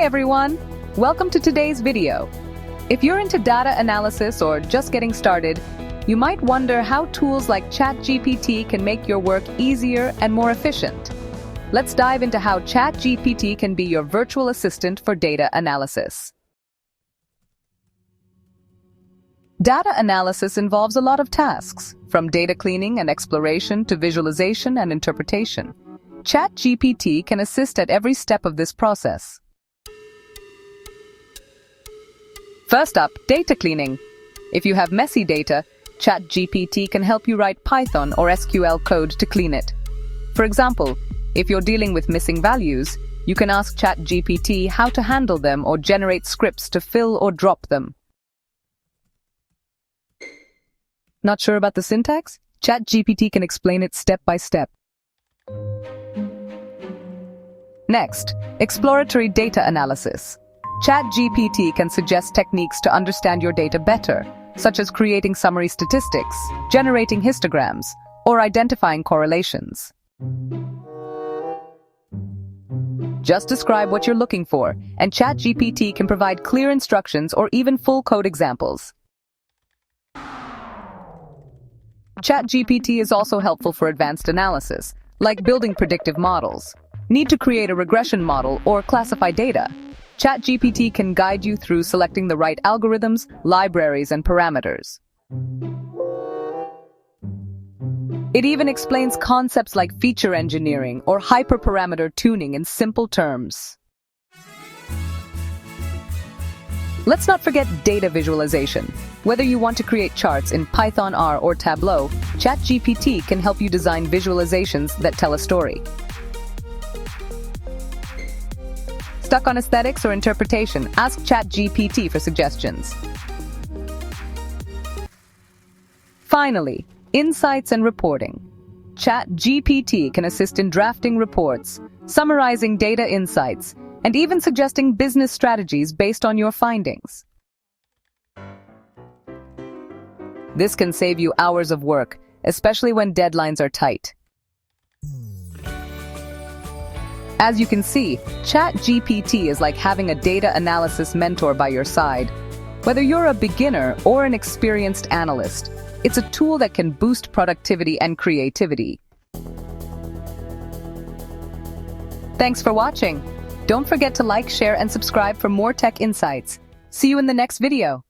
everyone! Welcome to today's video. If you're into data analysis or just getting started, you might wonder how tools like ChatGPT can make your work easier and more efficient. Let's dive into how ChatGPT can be your virtual assistant for data analysis. Data analysis involves a lot of tasks, from data cleaning and exploration to visualization and interpretation. ChatGPT can assist at every step of this process. First up, data cleaning. If you have messy data, ChatGPT can help you write Python or SQL code to clean it. For example, if you're dealing with missing values, you can ask ChatGPT how to handle them or generate scripts to fill or drop them. Not sure about the syntax? ChatGPT can explain it step by step. Next, exploratory data analysis. ChatGPT can suggest techniques to understand your data better, such as creating summary statistics, generating histograms, or identifying correlations. Just describe what you're looking for, and ChatGPT can provide clear instructions or even full code examples. ChatGPT is also helpful for advanced analysis, like building predictive models. Need to create a regression model or classify data? ChatGPT can guide you through selecting the right algorithms, libraries, and parameters. It even explains concepts like feature engineering or hyperparameter tuning in simple terms. Let's not forget data visualization. Whether you want to create charts in Python, R, or Tableau, ChatGPT can help you design visualizations that tell a story. Stuck on aesthetics or interpretation? Ask ChatGPT for suggestions. Finally, insights and reporting. ChatGPT can assist in drafting reports, summarizing data insights, and even suggesting business strategies based on your findings. This can save you hours of work, especially when deadlines are tight. As you can see, ChatGPT is like having a data analysis mentor by your side. Whether you're a beginner or an experienced analyst, it's a tool that can boost productivity and creativity. Thanks for watching. Don't forget to like, share, and subscribe for more tech insights. See you in the next video.